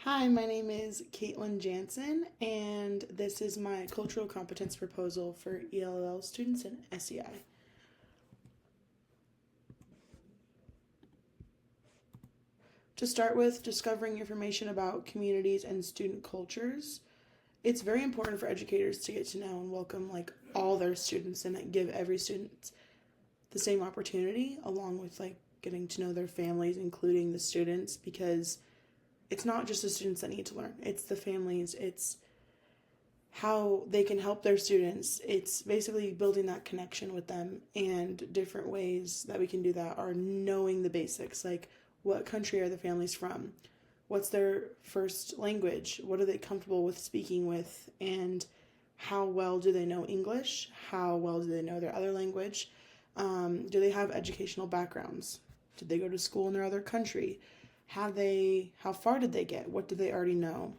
Hi, my name is Caitlin Jansen, and this is my cultural competence proposal for ELL students in SEI. To start with, discovering information about communities and student cultures. It's very important for educators to get to know and welcome all their students and give every student the same opportunity, along with getting to know their families, including the students, because it's not just the students that need to learn, it's the families, it's how they can help their students. It's basically building that connection with them, and different ways that we can do that are knowing the basics, like what country are the families from, what's their first language, what are they comfortable with speaking with, and how well do they know English, how well do they know their other language, do they have educational backgrounds, did they go to school in their other country, how far did they get, what do they already know.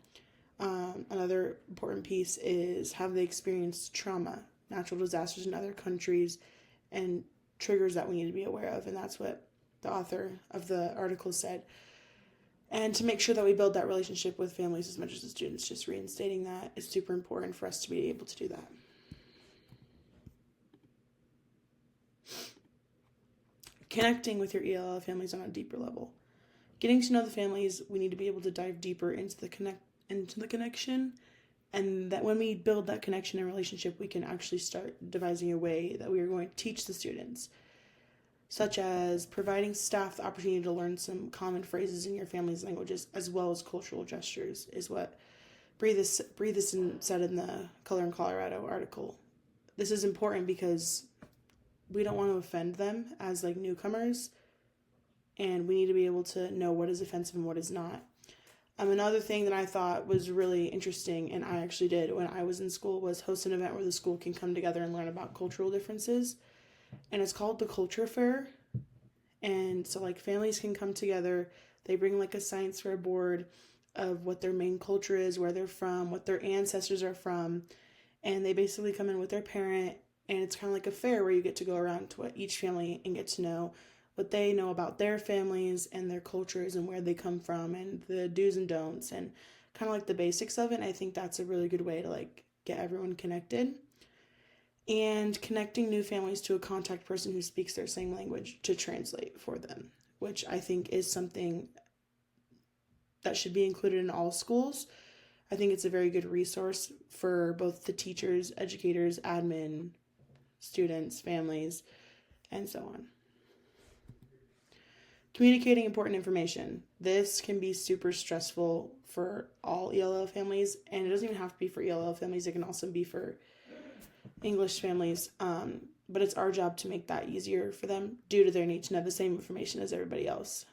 Another important piece is, have they experienced trauma, natural disasters in other countries, and triggers that we need to be aware of. And that's what the author of the article said. And to make sure that we build that relationship with families as much as the students, just reinstating that is super important for us to be able to do that. Connecting with your ELL families on a deeper level. Getting to know the families, we need to be able to dive deeper into the connection, and that when we build that connection and relationship, we can actually start devising a way that we are going to teach the students, such as providing staff the opportunity to learn some common phrases in your family's languages, as well as cultural gestures, is what Breathe This said in the Color in Colorado article. This is important because we don't want to offend them as newcomers, and we need to be able to know what is offensive and what is not. Another thing that I thought was really interesting, and I actually did when I was in school, was host an event where the school can come together and learn about cultural differences. And it's called the Culture Fair. And so families can come together. They bring a science fair board of what their main culture is, where they're from, what their ancestors are from. And they basically come in with their parent, and it's kind of like a fair where you get to go around to each family and get to know what they know about their families and their cultures and where they come from and the do's and don'ts and kind of the basics of it. And I think that's a really good way to get everyone connected. And connecting new families to a contact person who speaks their same language to translate for them, which I think is something that should be included in all schools. I think it's a very good resource for both the teachers, educators, admin, students, families, and so on. Communicating important information. This can be super stressful for all ELL families, and it doesn't even have to be for ELL families. It can also be for English families, but it's our job to make that easier for them due to their need to know the same information as everybody else.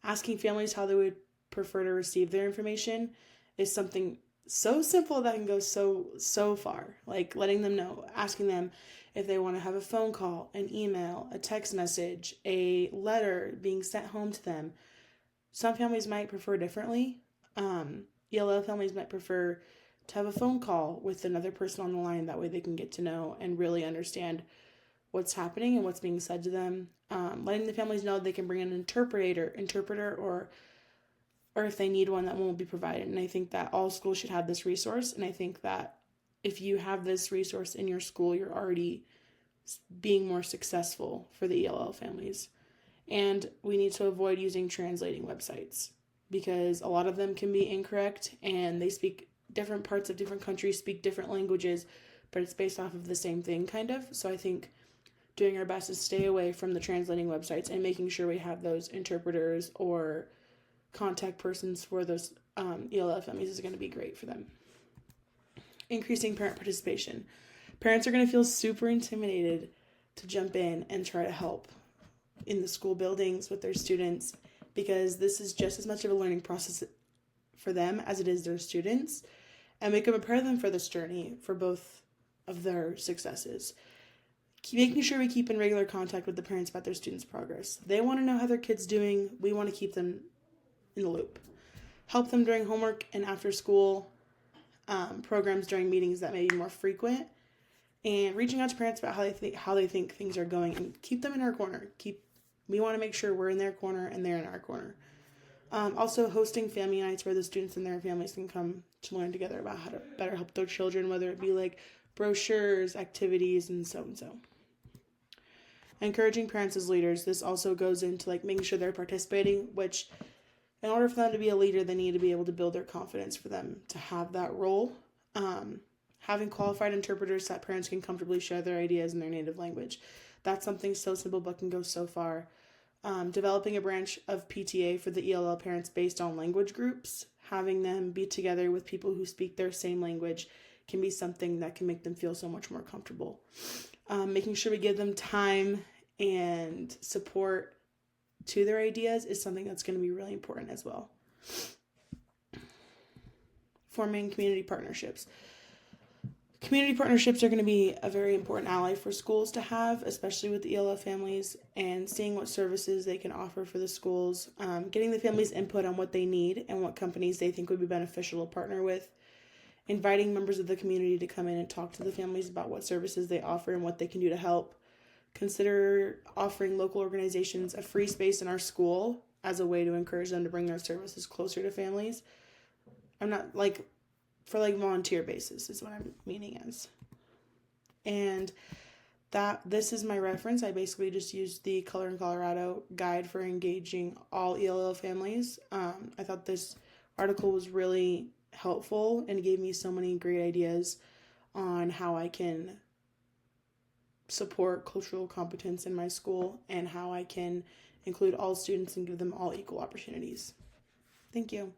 Asking families how they would prefer to receive their information is something so simple that can go so far. Letting them know, asking them if they want to have a phone call, an email, a text message, a letter being sent home to them. Some families might prefer differently. ELL families might prefer to have a phone call with another person on the line. That way they can get to know and really understand what's happening and what's being said to them. Letting the families know they can bring an interpreter, or if they need one, that one will be provided. And I think that all schools should have this resource. And I think that if you have this resource in your school, you're already being more successful for the ELL families. And we need to avoid using translating websites, because a lot of them can be incorrect, and they speak different parts of different countries, speak different languages, but it's based off of the same thing kind of. So I think doing our best to stay away from the translating websites and making sure we have those interpreters or contact persons for those ELL families is going to be great for them. Increasing parent participation. Parents are going to feel super intimidated to jump in and try to help in the school buildings with their students, because this is just as much of a learning process for them as it is their students, and we can prepare them for this journey for both of their successes. Making sure we keep in regular contact with the parents about their students' progress. They want to know how their kid's doing. We want to keep them in the loop. Help them during homework and after school programs, during meetings that may be more frequent, and reaching out to parents about how they think things are going, and keep them in our corner. We want to make sure we're in their corner and they're in our corner. Also hosting family nights where the students and their families can come to learn together about how to better help their children, whether it be like brochures, activities, and so and so. Encouraging parents as leaders. This also goes into like making sure they're participating, which in order for them to be a leader, they need to be able to build their confidence for them to have that role. Having qualified interpreters so that parents can comfortably share their ideas in their native language. That's something so simple but can go so far. Developing a branch of PTA for the ELL parents based on language groups. Having them be together with people who speak their same language can be something that can make them feel so much more comfortable. Making sure we give them time and support to their ideas is something that's going to be really important as well. Forming community partnerships. Community partnerships are going to be a very important ally for schools to have, especially with the ELL families, and seeing what services they can offer for the schools, getting the families' input on what they need and what companies they think would be beneficial to partner with, inviting members of the community to come in and talk to the families about what services they offer and what they can do to help. Consider offering local organizations a free space in our school as a way to encourage them to bring their services closer to families. I'm not like for like volunteer basis is what I'm meaning as. And this is my reference. I basically just used the Color in Colorado guide for engaging all ELL families. I thought this article was really helpful and gave me so many great ideas on how I can support cultural competence in my school and how I can include all students and give them all equal opportunities. Thank you.